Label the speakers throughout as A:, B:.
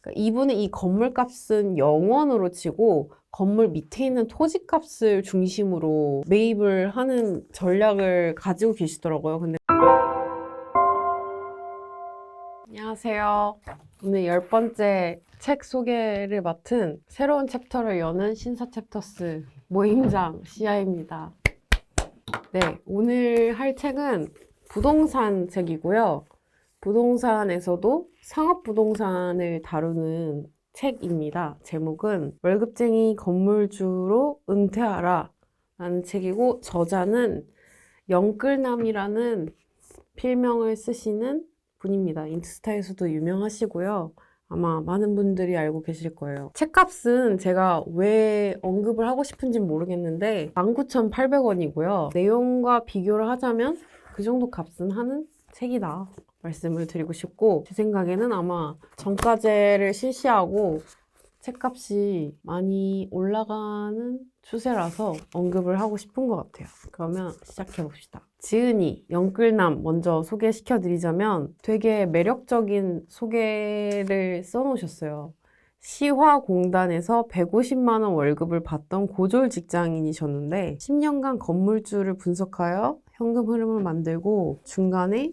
A: 그러니까 이분은 이 건물 값은 0원으로 치고 건물 밑에 있는 토지 값을 중심으로 매입을 하는 전략을 가지고 계시더라고요. 근데 안녕하세요. 오늘 10번째 책 소개를 맡은 새로운 챕터를 여는 신사 챕터스 모임장 시아입니다. 네, 오늘 할 책은 부동산 책이고요. 부동산에서도 상업부동산을 다루는 책입니다. 제목은 월급쟁이 건물주로 은퇴하라 라는 책이고, 저자는 영끌남이라는 필명을 쓰시는 분입니다. 인스타에서도 유명하시고요. 아마 많은 분들이 알고 계실 거예요. 책값은 제가 왜 언급을 하고 싶은지 모르겠는데 19,800원이고요. 내용과 비교를 하자면 그 정도 값은 하는 책이다 말씀을 드리고 싶고, 제 생각에는 아마 정가제를 실시하고 책값이 많이 올라가는 추세라서 언급을 하고 싶은 것 같아요. 그러면 시작해 봅시다. 지은이, 영끌남 먼저 소개시켜 드리자면 되게 매력적인 소개를 써놓으셨어요. 시화공단에서 150만 원 월급을 받던 고졸 직장인이셨는데 10년간 건물주를 분석하여 현금 흐름을 만들고 중간에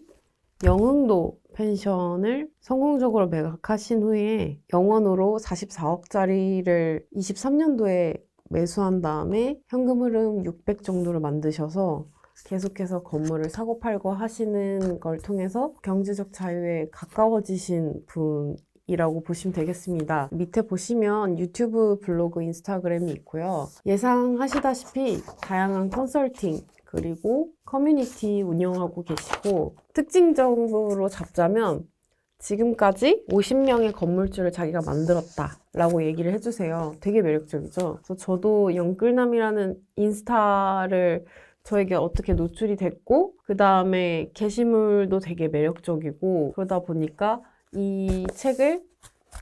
A: 영흥도 펜션을 성공적으로 매각하신 후에 영원으로 44억짜리를 23년도에 매수한 다음에 현금 흐름 600 정도를 만드셔서 계속해서 건물을 사고 팔고 하시는 걸 통해서 경제적 자유에 가까워지신 분이라고 보시면 되겠습니다. 밑에 보시면 유튜브, 블로그, 인스타그램이 있고요. 예상하시다시피 다양한 컨설팅, 그리고 커뮤니티 운영하고 계시고, 특징적으로 잡자면 지금까지 50명의 건물주를 자기가 만들었다 라고 얘기를 해주세요. 되게 매력적이죠. 그래서 저도 영끌남이라는 인스타를 저에게 어떻게 노출이 됐고, 그 다음에 게시물도 되게 매력적이고, 그러다 보니까 이 책을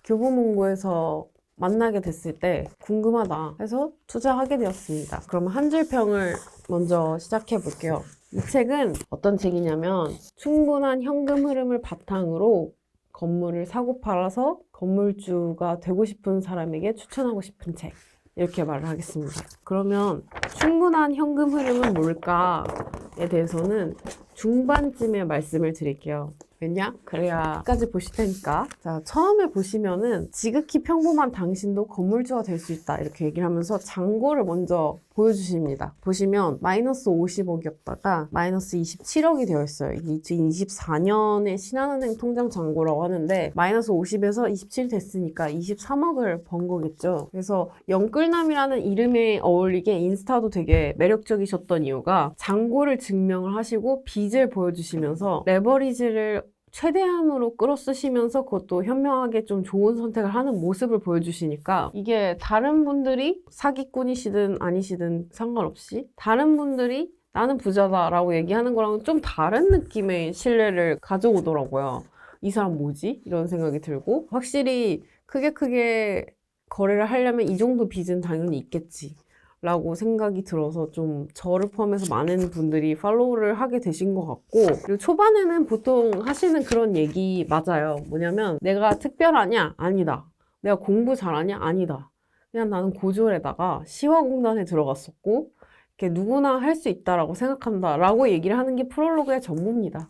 A: 교보문고에서 만나게 됐을 때 궁금하다 해서 투자하게 되었습니다. 그럼 한 줄 평을 먼저 시작해 볼게요. 이 책은 어떤 책이냐면 충분한 현금 흐름을 바탕으로 건물을 사고 팔아서 건물주가 되고 싶은 사람에게 추천하고 싶은 책, 이렇게 말을 하겠습니다. 그러면 충분한 현금 흐름은 뭘까에 대해서는 중반쯤에 말씀을 드릴게요. 왜냐? 그래야 끝까지 보실 테니까. 자, 처음에 보시면은 지극히 평범한 당신도 건물주가 될 수 있다 이렇게 얘기를 하면서 잔고를 먼저 보여주십니다. 보시면 마이너스 50억이었다가 마이너스 27억이 되어 있어요. 2024년에 신한은행 통장 잔고라고 하는데 마이너스 50에서 27 됐으니까 23억을 번 거겠죠. 그래서 영끌남이라는 이름에 어울리게 인스타도 되게 매력적이셨던 이유가 잔고를 증명을 하시고 빚을 보여주시면서 레버리지를 최대한으로 끌어쓰시면서 그것도 현명하게 좀 좋은 선택을 하는 모습을 보여주시니까, 이게 다른 분들이 사기꾼이시든 아니시든 상관없이 다른 분들이 나는 부자다 라고 얘기하는 거랑은 좀 다른 느낌의 신뢰를 가져오더라고요. 이 사람 뭐지? 이런 생각이 들고, 확실히 크게 거래를 하려면 이 정도 빚은 당연히 있겠지 라고 생각이 들어서 좀 저를 포함해서 많은 분들이 팔로우를 하게 되신 것 같고, 그리고 초반에는 보통 하시는 그런 얘기 맞아요. 뭐냐면 내가 특별하냐? 아니다. 내가 공부 잘하냐? 아니다. 그냥 나는 고졸에다가 시화공단에 들어갔었고 이렇게 누구나 할 수 있다라고 생각한다 라고 얘기를 하는 게 프롤로그의 전부입니다.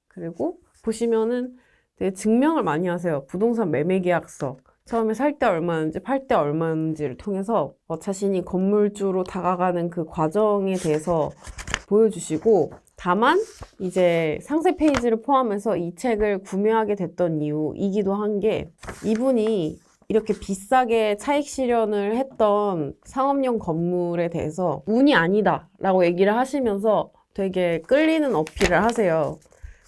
A: 그리고 보시면은 되게 증명을 많이 하세요. 부동산 매매계약서, 처음에 살 때 얼마였는지 팔 때 얼마였는지를 통해서 자신이 건물주로 다가가는 그 과정에 대해서 보여주시고, 다만 이제 상세 페이지를 포함해서 이 책을 구매하게 됐던 이유이기도 한 게, 이분이 이렇게 비싸게 차익 실현을 했던 상업용 건물에 대해서 운이 아니다 라고 얘기를 하시면서 되게 끌리는 어필을 하세요.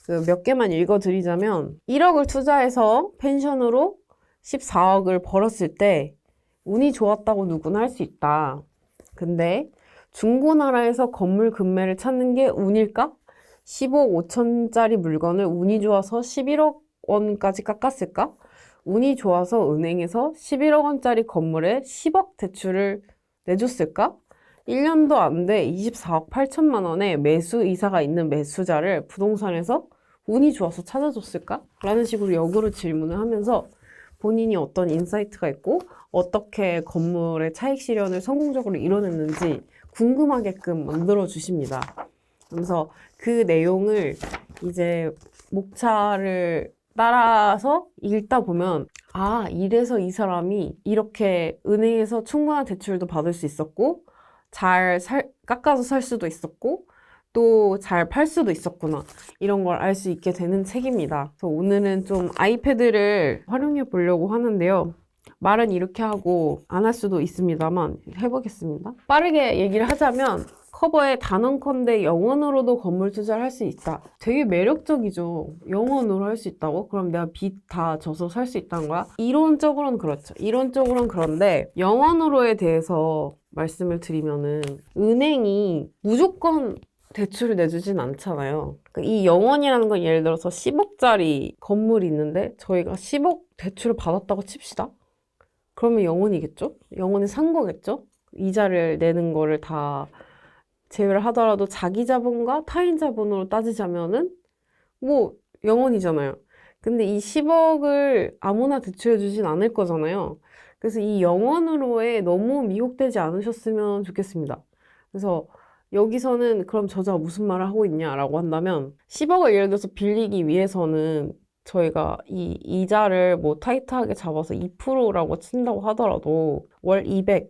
A: 그 몇 개만 읽어드리자면, 1억을 투자해서 펜션으로 14억을 벌었을 때 운이 좋았다고 누구나 할 수 있다. 근데 중고나라에서 건물 금매를 찾는 게 운일까? 15억 5천짜리 물건을 운이 좋아서 11억 원까지 깎았을까? 운이 좋아서 은행에서 11억 원짜리 건물에 10억 대출을 내줬을까? 1년도 안 돼 24억 8천만 원의 매수 이사가 있는 매수자를 부동산에서 운이 좋아서 찾아줬을까? 라는 식으로 역으로 질문을 하면서 본인이 어떤 인사이트가 있고 어떻게 건물의 차익 실현을 성공적으로 이뤄냈는지 궁금하게끔 만들어 주십니다. 그래서 그 내용을 이제 목차를 따라서 읽다 보면 아, 이래서 이 사람이 이렇게 은행에서 충분한 대출도 받을 수 있었고 깎아서 살 수도 있었고 또 잘 팔 수도 있었구나. 이런 걸 알 수 있게 되는 책입니다. 그래서 오늘은 좀 아이패드를 활용해 보려고 하는데요. 말은 이렇게 하고 안 할 수도 있습니다만 해보겠습니다. 빠르게 얘기를 하자면 커버에 단언컨대 영원으로도 건물 투자를 할 수 있다. 되게 매력적이죠. 영원으로 할 수 있다고? 그럼 내가 빚 다 져서 살 수 있다는 거야? 이론적으로는 그렇죠. 이론적으로는 그런데 영원으로에 대해서 말씀을 드리면은 은행이 무조건 대출을 내주진 않잖아요. 그러니까 이 영원이라는 건 예를 들어서 10억짜리 건물이 있는데 저희가 10억 대출을 받았다고 칩시다. 그러면 영원이겠죠? 영원히 산 거겠죠? 이자를 내는 거를 다 제외를 하더라도 자기 자본과 타인 자본으로 따지자면은 뭐 영원이잖아요. 근데 이 10억을 아무나 대출해 주진 않을 거잖아요. 그래서 이 영원으로에 너무 미혹되지 않으셨으면 좋겠습니다. 그래서 여기서는 그럼 저자가 무슨 말을 하고 있냐라고 한다면 10억을 예를 들어서 빌리기 위해서는 저희가 이 이자를 뭐 타이트하게 잡아서 2%라고 친다고 하더라도 월 200을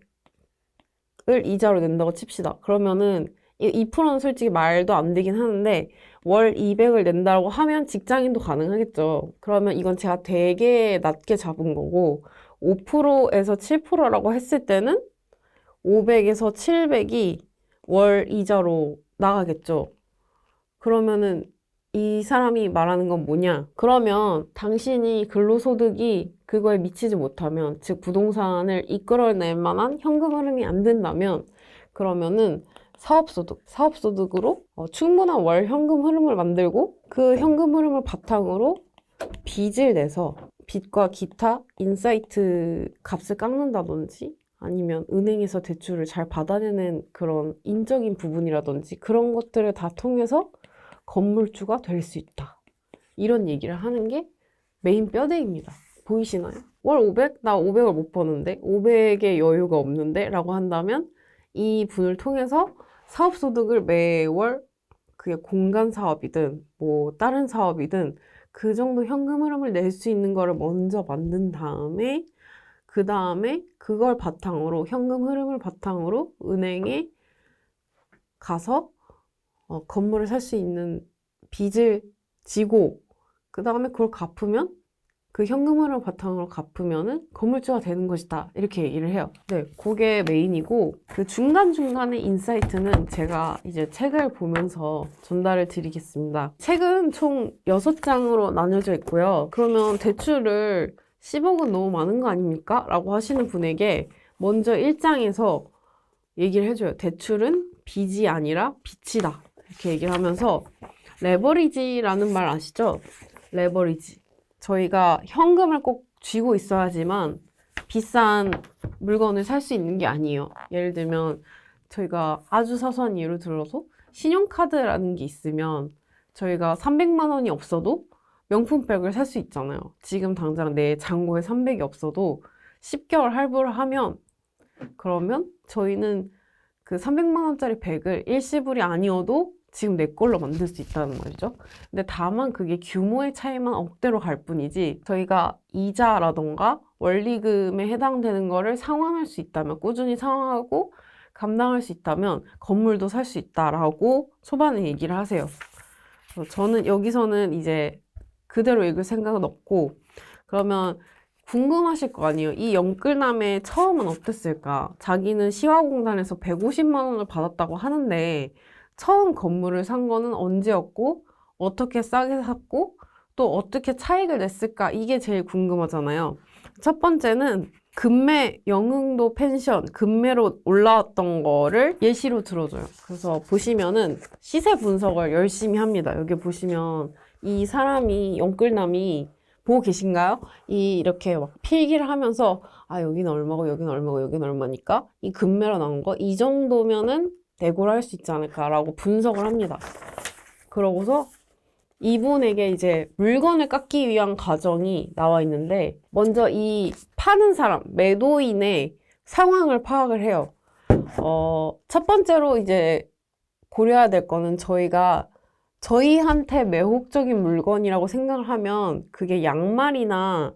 A: 이자로 낸다고 칩시다. 그러면은 이 2%는 솔직히 말도 안 되긴 하는데 월 200을 낸다고 하면 직장인도 가능하겠죠. 그러면 이건 제가 되게 낮게 잡은 거고 5%에서 7%라고 했을 때는 500에서 700이 월 이자로 나가겠죠. 그러면은 이 사람이 말하는 건 뭐냐? 그러면 당신이 근로소득이 그거에 미치지 못하면, 즉 부동산을 이끌어낼 만한 현금 흐름이 안 된다면, 그러면은 사업소득으로 충분한 월 현금 흐름을 만들고 그 현금 흐름을 바탕으로 빚을 내서 빚과 기타 인사이트 값을 깎는다든지 아니면 은행에서 대출을 잘 받아내는 그런 인적인 부분이라든지 그런 것들을 다 통해서 건물주가 될 수 있다. 이런 얘기를 하는 게 메인 뼈대입니다. 보이시나요? 월 500? 나 500을 못 버는데? 500의 여유가 없는데? 라고 한다면 이 분을 통해서 사업소득을 매월 그게 공간 사업이든 뭐 다른 사업이든 그 정도 현금 흐름을 낼 수 있는 거를 먼저 만든 다음에 그 다음에 그걸 바탕으로 현금 흐름을 바탕으로 은행에 가서 건물을 살 수 있는 빚을 지고 그 다음에 그걸 갚으면 그 현금 흐름을 바탕으로 갚으면은 건물주가 되는 것이다. 이렇게 얘기를 해요. 네, 그게 메인이고 그 중간중간의 인사이트는 제가 이제 책을 보면서 전달을 드리겠습니다. 책은 총 6장으로 나뉘어져 있고요. 그러면 대출을 10억은 너무 많은 거 아닙니까? 라고 하시는 분에게 먼저 1장에서 얘기를 해줘요. 대출은 빚이 아니라 빚이다. 이렇게 얘기를 하면서 레버리지라는 말 아시죠? 레버리지. 저희가 현금을 꼭 쥐고 있어야지만 비싼 물건을 살 수 있는 게 아니에요. 예를 들면 저희가 아주 사소한 예를 들어서 신용카드라는 게 있으면 저희가 300만 원이 없어도 명품백을 살 수 있잖아요. 지금 당장 내 잔고에 300이 없어도 10개월 할부를 하면 그러면 저희는 그 300만 원짜리 백을 일시불이 아니어도 지금 내 걸로 만들 수 있다는 말이죠. 근데 다만 그게 규모의 차이만 억대로 갈 뿐이지 저희가 이자라던가 원리금에 해당되는 거를 상환할 수 있다면 꾸준히 상환하고 감당할 수 있다면 건물도 살 수 있다라고 초반에 얘기를 하세요. 그래서 저는 여기서는 이제 그대로 읽을 생각은 없고 그러면 궁금하실 거 아니에요. 이 영끌남의 처음은 어땠을까? 자기는 시화공단에서 150만 원을 받았다고 하는데 처음 건물을 산 거는 언제였고 어떻게 싸게 샀고 또 어떻게 차익을 냈을까? 이게 제일 궁금하잖아요. 첫 번째는 금매 영흥도 펜션 금매로 올라왔던 거를 예시로 들어줘요. 그래서 보시면은 시세 분석을 열심히 합니다. 여기 보시면 이 사람이 영끌남이 보고 계신가요? 이렇게 막 필기를 하면서 아 여기는 얼마고 여기는 얼마고 여기는 얼마니까 이 금매로 나온 거 이 정도면은 대고를 할 수 있지 않을까라고 분석을 합니다. 그러고서 이분에게 이제 물건을 깎기 위한 과정이 나와 있는데, 먼저 이 파는 사람, 매도인의 상황을 파악을 해요. 첫 번째로 이제 고려해야 될 거는 저희가 저희한테 매혹적인 물건이라고 생각을 하면 그게 양말이나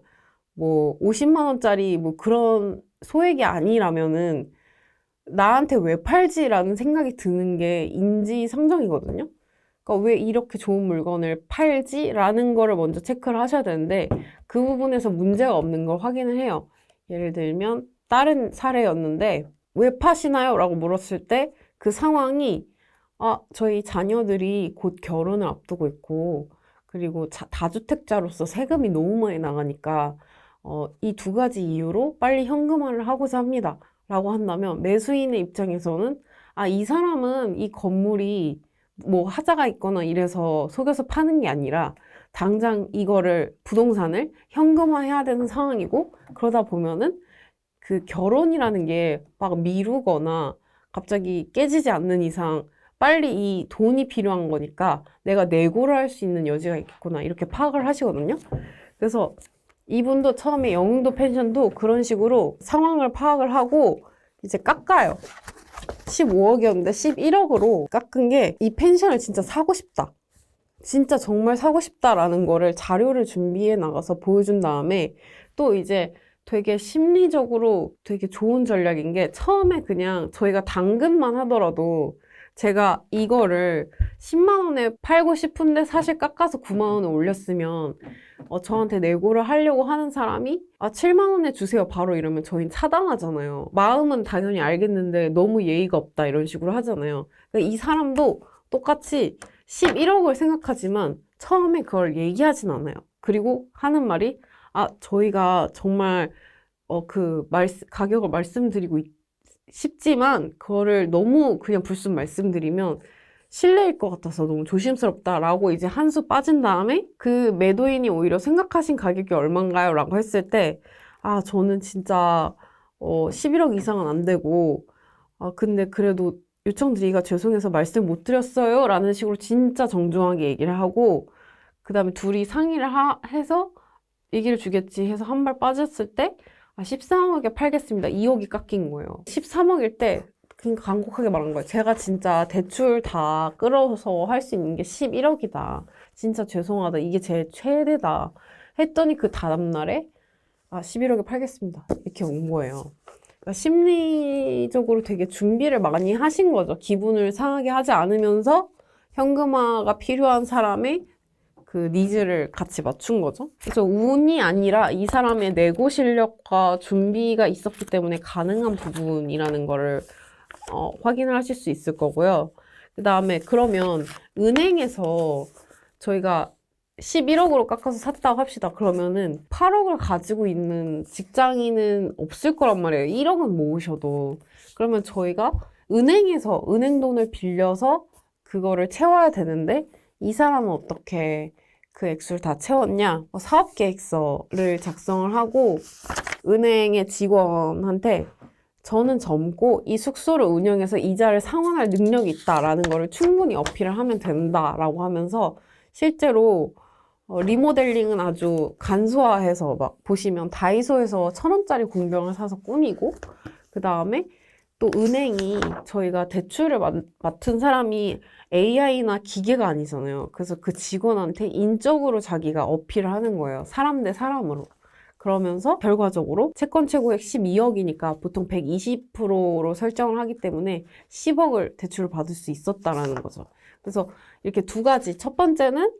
A: 뭐 50만 원짜리 뭐 그런 소액이 아니라면은 나한테 왜 팔지라는 생각이 드는 게 인지상정이거든요. 그러니까 왜 이렇게 좋은 물건을 팔지라는 거를 먼저 체크를 하셔야 되는데 그 부분에서 문제가 없는 걸 확인을 해요. 예를 들면 다른 사례였는데 왜 파시나요? 라고 물었을 때 그 상황이 저희 자녀들이 곧 결혼을 앞두고 있고 그리고 다주택자로서 세금이 너무 많이 나가니까 이 두 가지 이유로 빨리 현금화를 하고자 합니다. 라고 한다면 매수인의 입장에서는 이 사람은 이 건물이 뭐 하자가 있거나 이래서 속여서 파는 게 아니라 당장 이거를 부동산을 현금화해야 되는 상황이고 그러다 보면은 그 결혼이라는 게 막 미루거나 갑자기 깨지지 않는 이상 빨리 이 돈이 필요한 거니까 내가 내고를 할 수 있는 여지가 있겠구나 이렇게 파악을 하시거든요. 그래서 이분도 처음에 영흥도 펜션도 그런 식으로 상황을 파악을 하고 이제 깎아요. 15억이었는데 11억으로 깎은 게 이 펜션을 진짜 사고 싶다. 진짜 정말 사고 싶다라는 거를 자료를 준비해 나가서 보여준 다음에 또 이제 되게 심리적으로 되게 좋은 전략인 게 처음에 그냥 저희가 당근만 하더라도 제가 이거를 10만 원에 팔고 싶은데 사실 깎아서 9만 원에 올렸으면 저한테 내고를 하려고 하는 사람이 7만 원에 주세요 바로 이러면 저희는 차단하잖아요. 마음은 당연히 알겠는데 너무 예의가 없다 이런 식으로 하잖아요. 그러니까 이 사람도 똑같이 11억을 생각하지만 처음에 그걸 얘기하진 않아요. 그리고 하는 말이 저희가 정말 가격을 말씀드리고 싶지만 그거를 너무 그냥 불쑥 말씀드리면 실례일 것 같아서 너무 조심스럽다라고 이제 한 수 빠진 다음에 그 매도인이 오히려 생각하신 가격이 얼마인가요? 라고 했을 때 저는 진짜 11억 이상은 안 되고 근데 그래도 요청드리기가 죄송해서 말씀 못 드렸어요 라는 식으로 진짜 정중하게 얘기를 하고 그 다음에 둘이 상의를 해서 얘기를 주겠지 해서 한 발 빠졌을 때 13억에 팔겠습니다. 2억이 깎인 거예요. 13억일 때 그냥 간곡하게 말한 거예요. 제가 진짜 대출 다 끌어서 할 수 있는 게 11억이다. 진짜 죄송하다. 이게 제 최대다. 했더니 그 다음날에 11억에 팔겠습니다. 이렇게 온 거예요. 그러니까 심리적으로 되게 준비를 많이 하신 거죠. 기분을 상하게 하지 않으면서 현금화가 필요한 사람의 그 니즈를 같이 맞춘 거죠. 그래서 운이 아니라 이 사람의 내고 실력과 준비가 있었기 때문에 가능한 부분이라는 거를 확인을 하실 수 있을 거고요. 그 다음에 그러면 은행에서 저희가 11억으로 깎아서 샀다고 합시다. 그러면은 8억을 가지고 있는 직장인은 없을 거란 말이에요. 1억은 모으셔도. 그러면 저희가 은행에서 은행 돈을 빌려서 그거를 채워야 되는데 이 사람은 어떻게 그 액수를 다 채웠냐? 사업계획서를 작성을 하고 은행의 직원한테 저는 젊고 이 숙소를 운영해서 이자를 상환할 능력이 있다라는 거를 충분히 어필을 하면 된다라고 하면서 실제로 리모델링은 아주 간소화해서 막 보시면 다이소에서 1,000원짜리 공병을 사서 꾸미고 그 다음에 또 은행이 저희가 대출을 맡은 사람이 AI나 기계가 아니잖아요. 그래서 그 직원한테 인적으로 자기가 어필을 하는 거예요. 사람 대 사람으로. 그러면서 결과적으로 채권 최고액 12억이니까 보통 120%로 설정을 하기 때문에 10억을 대출을 받을 수 있었다라는 거죠. 그래서 이렇게 두 가지. 첫 번째는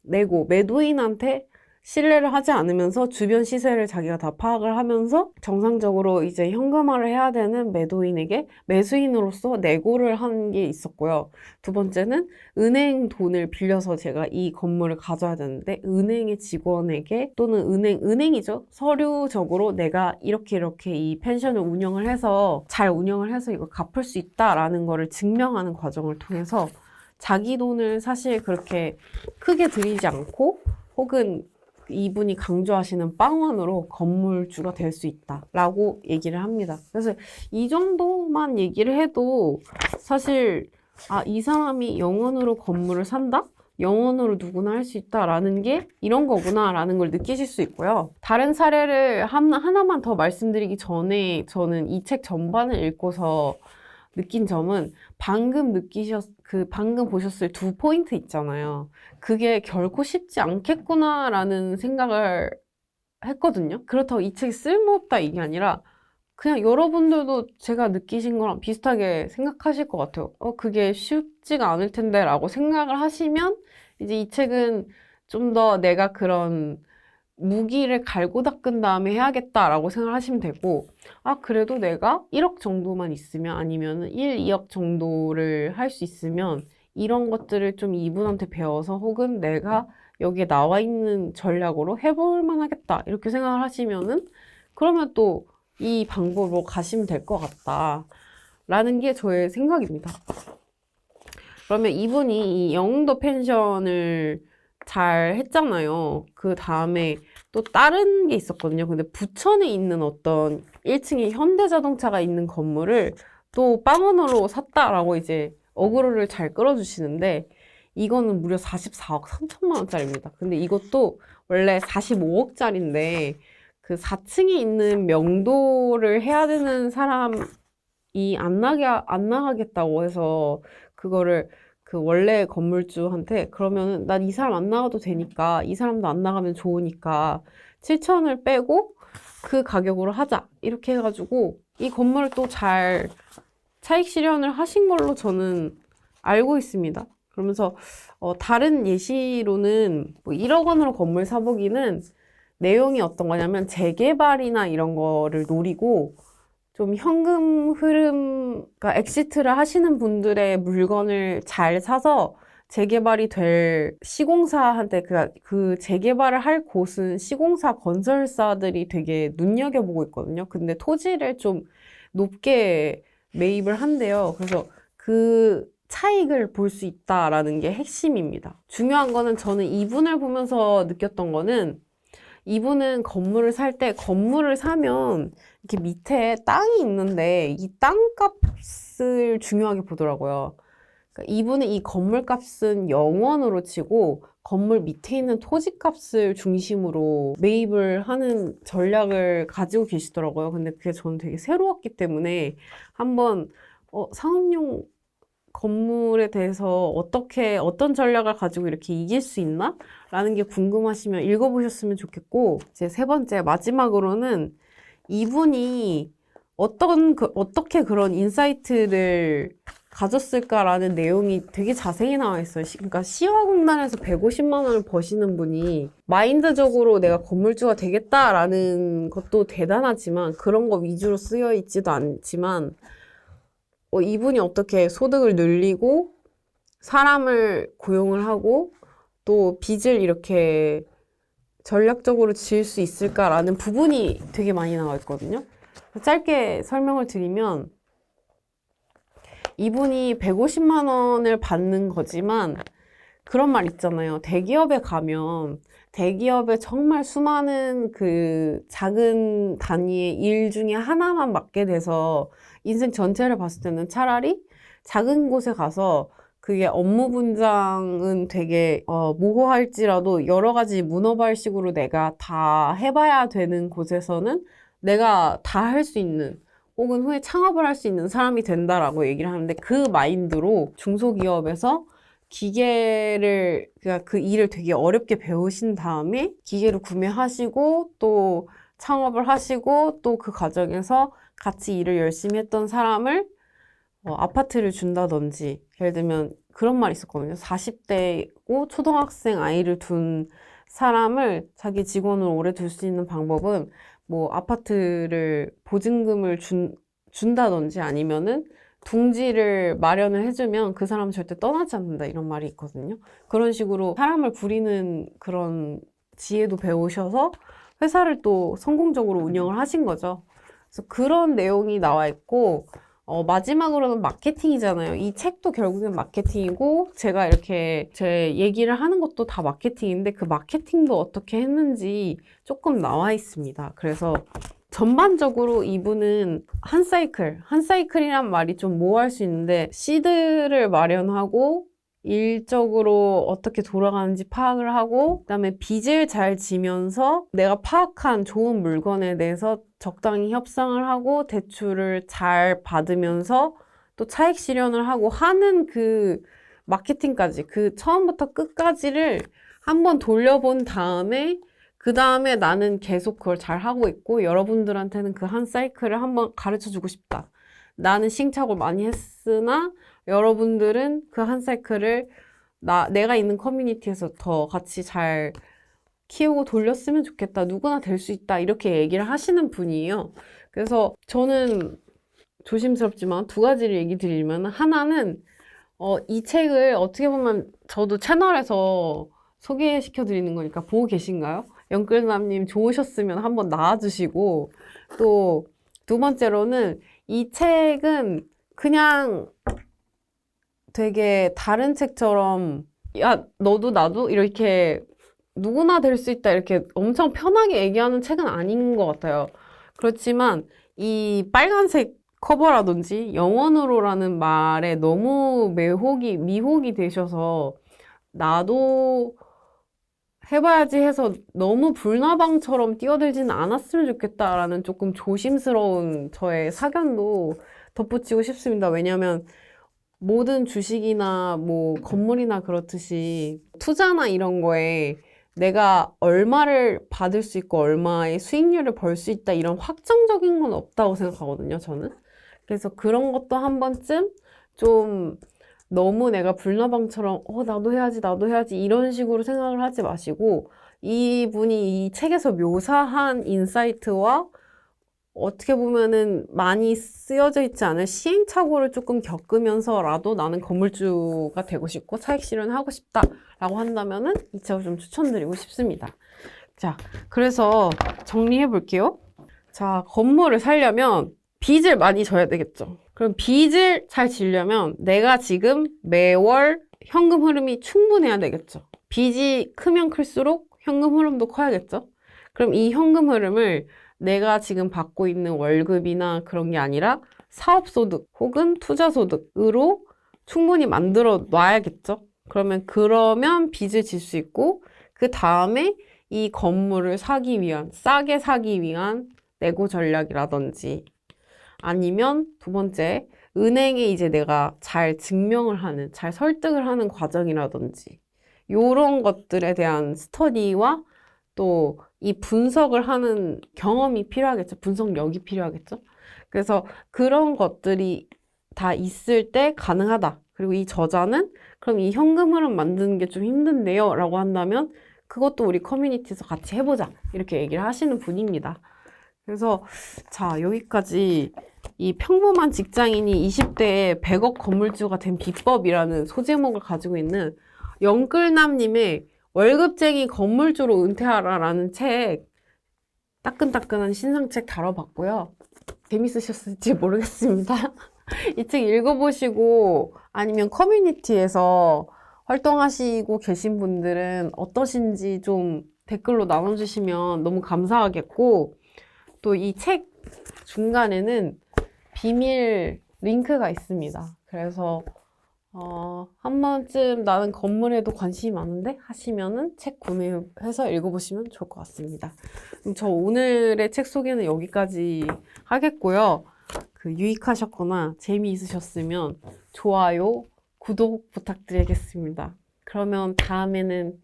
A: 내고 매도인한테 신뢰를 하지 않으면서 주변 시세를 자기가 다 파악을 하면서 정상적으로 이제 현금화를 해야 되는 매도인에게 매수인으로서 내고를 한 게 있었고요. 두 번째는 은행 돈을 빌려서 제가 이 건물을 가져야 되는데 은행의 직원에게 또는 은행이죠. 서류적으로 내가 이렇게 이 펜션을 운영을 해서 잘 운영을 해서 이걸 갚을 수 있다라는 거를 증명하는 과정을 통해서 자기 돈을 사실 그렇게 크게 들이지 않고 혹은 이분이 강조하시는 빵원으로 건물주가 될 수 있다라고 얘기를 합니다. 그래서 이 정도만 얘기를 해도 사실 이 사람이 영원으로 건물을 산다? 영원으로 누구나 할 수 있다라는 게 이런 거구나라는 걸 느끼실 수 있고요. 다른 사례를 하나만 더 말씀드리기 전에 저는 이 책 전반을 읽고서 느낀 점은 방금 보셨을 두 포인트 있잖아요. 그게 결코 쉽지 않겠구나라는 생각을 했거든요. 그렇다고 이 책이 쓸모없다 이게 아니라 그냥 여러분들도 제가 느끼신 거랑 비슷하게 생각하실 것 같아요. 그게 쉽지가 않을 텐데 라고 생각을 하시면 이제 이 책은 좀 더 내가 그런 무기를 갈고 닦은 다음에 해야겠다라고 생각하시면 되고, 그래도 내가 1억 정도만 있으면 아니면 1, 2억 정도를 할 수 있으면 이런 것들을 좀 이분한테 배워서 혹은 내가 여기에 나와 있는 전략으로 해볼 만하겠다. 이렇게 생각을 하시면은 그러면 또 이 방법으로 가시면 될 것 같다. 라는 게 저의 생각입니다. 그러면 이분이 이 영웅도 펜션을 잘 했잖아요. 그 다음에 또 다른 게 있었거든요. 근데 부천에 있는 어떤 1층에 현대자동차가 있는 건물을 또 빵원으로 샀다라고 이제 어그로를 잘 끌어주시는데 이거는 무려 44억 3천만 원짜리입니다. 근데 이것도 원래 45억짜리인데 그 4층에 있는 명도를 해야 되는 사람이 안 나가겠다고 해서 그거를 그 원래 건물주한테 그러면은 난 이 사람 안 나가도 되니까 이 사람도 안 나가면 좋으니까 7천을 빼고 그 가격으로 하자 이렇게 해가지고 이 건물을 또 잘 차익 실현을 하신 걸로 저는 알고 있습니다. 그러면서 다른 예시로는 뭐 1억 원으로 건물 사보기는 내용이 어떤 거냐면 재개발이나 이런 거를 노리고 좀 현금 흐름, 그러니까 엑시트를 하시는 분들의 물건을 잘 사서 재개발이 될 시공사한테 그 재개발을 할 곳은 시공사 건설사들이 되게 눈여겨보고 있거든요. 근데 토지를 좀 높게 매입을 한대요. 그래서 그 차익을 볼 수 있다라는 게 핵심입니다. 중요한 거는 저는 이분을 보면서 느꼈던 거는 이분은 건물을 살 때 건물을 사면 이렇게 밑에 땅이 있는데 이 땅값을 중요하게 보더라고요. 그러니까 이분은 이 건물값은 0원으로 치고 건물 밑에 있는 토지값을 중심으로 매입을 하는 전략을 가지고 계시더라고요. 근데 그게 저는 되게 새로웠기 때문에 한번 상업용 건물에 대해서 어떤 전략을 가지고 이렇게 이길 수 있나? 라는 게 궁금하시면 읽어보셨으면 좋겠고, 이제 세 번째, 마지막으로는 이분이 어떻게 그런 인사이트를 가졌을까라는 내용이 되게 자세히 나와 있어요. 그러니까 시화공단에서 150만 원을 버시는 분이 마인드적으로 내가 건물주가 되겠다라는 것도 대단하지만 그런 거 위주로 쓰여 있지도 않지만 이분이 어떻게 소득을 늘리고 사람을 고용을 하고 또 빚을 이렇게 전략적으로 지을 수 있을까라는 부분이 되게 많이 나와 있거든요. 짧게 설명을 드리면 이분이 150만 원을 받는 거지만 그런 말 있잖아요. 대기업에 가면 대기업에 정말 수많은 그 작은 단위의 일 중에 하나만 맡게 돼서 인생 전체를 봤을 때는 차라리 작은 곳에 가서 그게 업무 분장은 되게 모호할지라도 여러 가지 문어발식으로 내가 다 해봐야 되는 곳에서는 내가 다 할 수 있는 혹은 후에 창업을 할 수 있는 사람이 된다라고 얘기를 하는데 그 마인드로 중소기업에서 기계를 그 일을 되게 어렵게 배우신 다음에 기계를 구매하시고 또 창업을 하시고 또 그 과정에서 같이 일을 열심히 했던 사람을 아파트를 준다든지 예를 들면 그런 말이 있었거든요. 40대고 초등학생 아이를 둔 사람을 자기 직원으로 오래 둘 수 있는 방법은 뭐 아파트를 보증금을 준다든지 아니면은 둥지를 마련을 해주면 그 사람은 절대 떠나지 않는다 이런 말이 있거든요. 그런 식으로 사람을 부리는 그런 지혜도 배우셔서 회사를 또 성공적으로 운영을 하신 거죠. 그래서 그런 내용이 나와 있고 마지막으로는 마케팅이잖아요. 이 책도 결국엔 마케팅이고 제가 이렇게 제 얘기를 하는 것도 다 마케팅인데 그 마케팅도 어떻게 했는지 조금 나와 있습니다. 그래서 전반적으로 이분은 한 사이클이란 말이 좀 모호할 수 있는데 시드를 마련하고 일적으로 어떻게 돌아가는지 파악을 하고, 그다음에 빚을 잘 지면서 내가 파악한 좋은 물건에 대해서 적당히 협상을 하고 대출을 잘 받으면서 또 차익 실현을 하고 하는 그 마케팅까지, 그 처음부터 끝까지를 한번 돌려본 다음에 그 다음에 나는 계속 그걸 잘 하고 있고 여러분들한테는 그 한 사이클을 한번 가르쳐 주고 싶다. 나는 시행착오를 많이 했으나 여러분들은 그 한 사이클을 내가 있는 커뮤니티에서 더 같이 잘 키우고 돌렸으면 좋겠다. 누구나 될 수 있다. 이렇게 얘기를 하시는 분이에요. 그래서 저는 조심스럽지만 두 가지를 얘기 드리면, 하나는 이 책을 어떻게 보면 저도 채널에서 소개시켜 드리는 거니까 보고 계신가요? 영끌남님 좋으셨으면 한번 나와주시고, 또 두 번째로는 이 책은 그냥 되게 다른 책처럼 야 너도 나도 이렇게 누구나 될 수 있다 이렇게 엄청 편하게 얘기하는 책은 아닌 것 같아요. 그렇지만 이 빨간색 커버라든지 영원으로라는 말에 너무 미혹이 되셔서 나도 해봐야지 해서 너무 불나방처럼 뛰어들지는 않았으면 좋겠다라는 조금 조심스러운 저의 사견도 덧붙이고 싶습니다. 왜냐하면 모든 주식이나 뭐 건물이나 그렇듯이 투자나 이런 거에 내가 얼마를 받을 수 있고 얼마의 수익률을 벌 수 있다 이런 확정적인 건 없다고 생각하거든요, 저는. 그래서 그런 것도 한 번쯤 좀 너무 내가 불나방처럼 나도 해야지 이런 식으로 생각을 하지 마시고, 이분이 이 책에서 묘사한 인사이트와 어떻게 보면은 많이 쓰여져 있지 않은 시행착오를 조금 겪으면서라도 나는 건물주가 되고 싶고 차익 실현하고 싶다라고 한다면은 이 책을 좀 추천드리고 싶습니다. 자, 그래서 정리해 볼게요. 자, 건물을 사려면 빚을 많이 져야 되겠죠. 그럼 빚을 잘 지려면 내가 지금 매월 현금 흐름이 충분해야 되겠죠. 빚이 크면 클수록 현금 흐름도 커야겠죠. 그럼 이 현금 흐름을 내가 지금 받고 있는 월급이나 그런 게 아니라 사업소득 혹은 투자소득으로 충분히 만들어 놔야겠죠. 그러면 빚을 질 수 있고, 그 다음에 이 건물을 싸게 사기 위한 내고 전략이라든지, 아니면 두 번째, 은행에 이제 내가 잘 증명을 하는, 잘 설득을 하는 과정이라든지, 요런 것들에 대한 스터디와 또 이 분석을 하는 경험이 필요하겠죠. 분석력이 필요하겠죠. 그래서 그런 것들이 다 있을 때 가능하다. 그리고 이 저자는 그럼 이 현금 흐름 만드는 게 좀 힘든데요 라고 한다면 그것도 우리 커뮤니티에서 같이 해보자. 이렇게 얘기를 하시는 분입니다. 그래서 자, 여기까지 이 평범한 직장인이 20대에 100억 건물주가 된 비법이라는 소제목을 가지고 있는 영끌남님의 월급쟁이 건물주로 은퇴하라라는 책, 따끈따끈한 신상책 다뤄봤고요. 재밌으셨을지 모르겠습니다. 이 책 읽어보시고 아니면 커뮤니티에서 활동하시고 계신 분들은 어떠신지 좀 댓글로 나눠주시면 너무 감사하겠고, 또 이 책 중간에는 비밀 링크가 있습니다. 그래서 한 번쯤 나는 건물에도 관심이 많은데 하시면은 책 구매해서 읽어보시면 좋을 것 같습니다. 그럼 저 오늘의 책 소개는 여기까지 하겠고요. 유익하셨거나 재미있으셨으면 좋아요, 구독 부탁드리겠습니다. 그러면 다음에는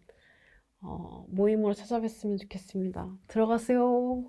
A: 모임으로 찾아뵙으면 좋겠습니다. 들어가세요.